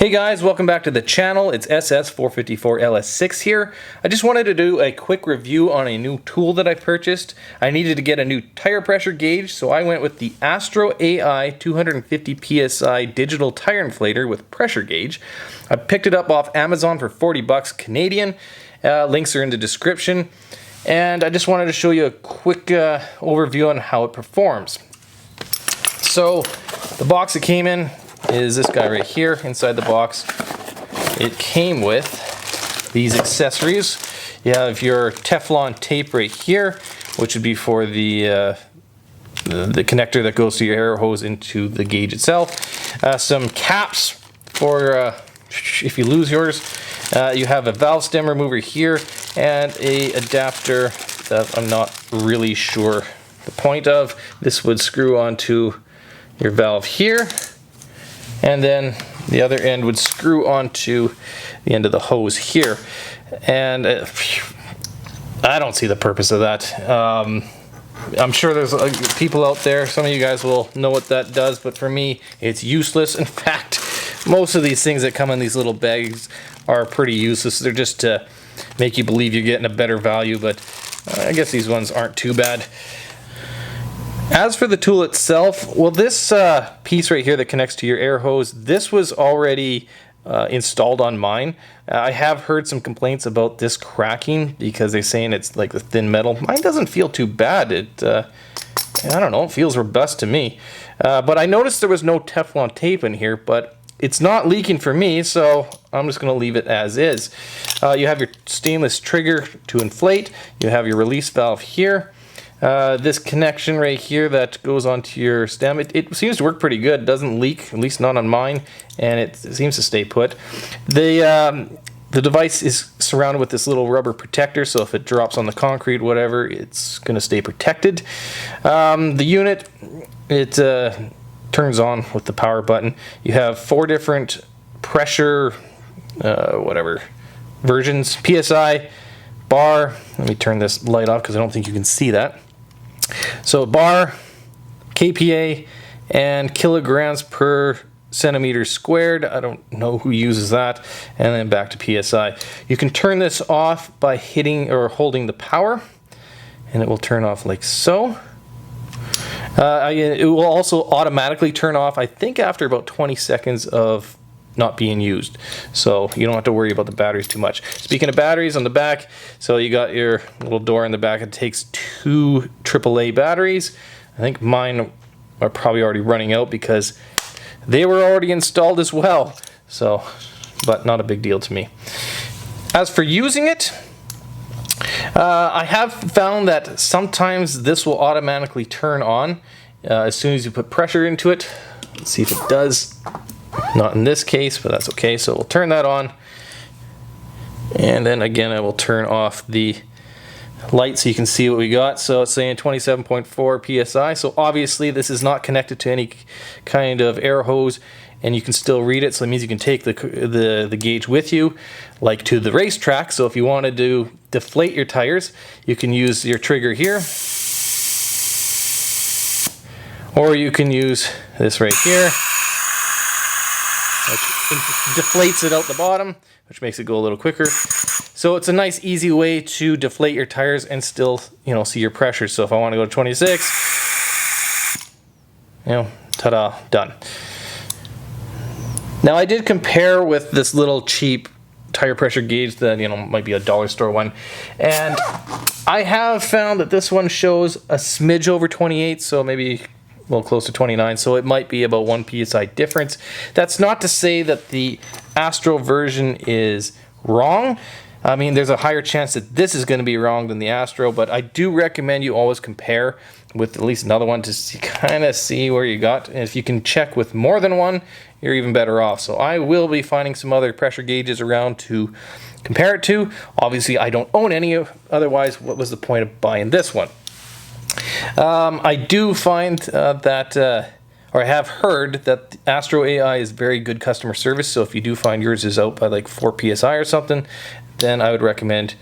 Hey guys, welcome back to the channel. It's SS454LS6 here. I just wanted to do a quick review on a new tool that I purchased. I needed to get a new tire pressure gauge, so I went with the AstroAI 250 PSI Digital tire inflator with pressure gauge. I picked it up off Amazon for 40 bucks Canadian. Links are in the description. And I just wanted to show you a quick overview on how it performs. So the box it came in is this guy right here. Inside the box it came with these accessories. You have your Teflon tape right here, which would be for the connector that goes to your air hose into the gauge itself. Some caps for if you lose yours. You have a valve stem remover here and a adapter that I'm not really sure the point of. This would screw onto your valve here, and then the other end would screw onto the end of the hose here. And I don't see the purpose of that. I'm sure there's people out there, some of you guys will know what that does, but for me it's useless. In fact, most of these things that come in these little bags are pretty useless. They're just to make you believe you're getting a better value, but I guess these ones aren't too bad. As for the tool itself, well, this piece right here that connects to your air hose, this was already installed on mine. I have heard some complaints about this cracking because they're saying it's like the thin metal. Mine doesn't feel too bad. I don't know, it feels robust to me. But I noticed there was no Teflon tape in here, but it's not leaking for me, so I'm just going to leave it as is. You have your stainless trigger to inflate. You have your release valve here. This connection right here that goes onto your stem, it seems to work pretty good. It doesn't leak, at least not on mine, and it seems to stay put. The device is surrounded with this little rubber protector, so if it drops on the concrete, whatever, it's going to stay protected. The unit, it turns on with the power button. You have 4 different pressure, versions. PSI, bar. Let me turn this light off because I don't think you can see that. So bar, kPa, and kilograms per centimeter squared. I don't know who uses that. And then back to PSI. You can turn this off by hitting or holding the power, and it will turn off like so. It will also automatically turn off, I think, after about 20 seconds of not being used, so you don't have to worry about the batteries too much. Speaking of batteries, on the back, so you got your little door in the back. It takes 2 AAA batteries. I think mine are probably already running out because they were already installed as well, so, but not a big deal to me. As for using it, I have found that sometimes this will automatically turn on as soon as you put pressure into it. Let's see if it does. Not in this case, but that's okay. So we'll turn that on, and then again I will turn off the light so you can see what we got. So it's saying 27.4 psi. So obviously this is not connected to any kind of air hose, and you can still read it. So it means you can take the gauge with you, like to the racetrack. So if you wanted to deflate your tires, you can use your trigger here, or you can use this right here, which deflates it out the bottom, which makes it go a little quicker. So it's a nice, easy way to deflate your tires and still, see your pressure. So if I want to go to 26, ta-da, done. Now I did compare with this little cheap tire pressure gauge that, might be a dollar store one, and I have found that this one shows a smidge over 28, so maybe close to 29, so it might be about 1 psi difference. That's not to say that the Astro version is wrong. I mean, there's a higher chance that this is going to be wrong than the Astro, but I do recommend you always compare with at least another one to kind of see where you got. And if you can check with more than one, you're even better off. So I will be finding some other pressure gauges around to compare it to. Obviously, I don't own any, otherwise what was the point of buying this one? I do find or I have heard that AstroAI is very good customer service, so if you do find yours is out by like 4 psi or something, then I would recommend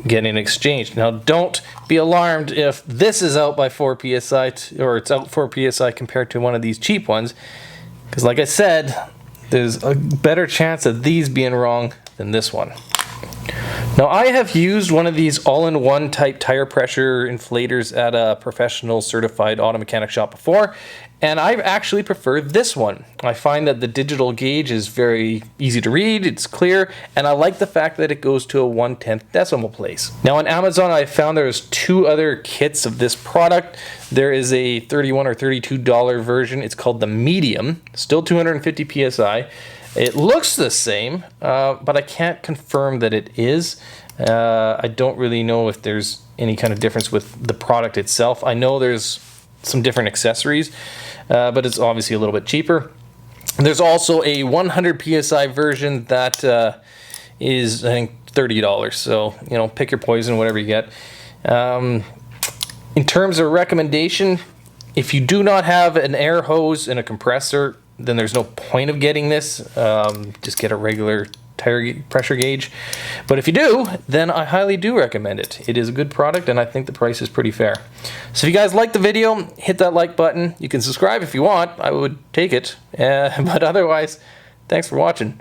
getting it exchanged. Now don't be alarmed if this is out by 4 psi or it's out 4 psi compared to one of these cheap ones, because like I said, there's a better chance of these being wrong than this one. Now, I have used one of these all-in-one type tire pressure inflators at a professional certified auto mechanic shop before, and I actually prefer this one. I find that the digital gauge is very easy to read, it's clear, and I like the fact that it goes to a 1/10 decimal place. Now on Amazon, I found there's 2 other kits of this product. There is a $31 or $32 version. It's called the medium, still 250 PSI. It looks the same, but I can't confirm that it is. I don't really know if there's any kind of difference with the product itself. I know there's some different accessories, but it's obviously a little bit cheaper. There's also a 100 PSI version that is, I think, $30. So, you know, pick your poison, whatever you get. In terms of recommendation, if you do not have an air hose and a compressor, then there's no point of getting this. Just get a regular tire pressure gauge. But if you do, then I highly do recommend it. It is a good product, and I think the price is pretty fair. So if you guys liked the video, hit that like button. You can subscribe if you want. I would take it. But otherwise, thanks for watching.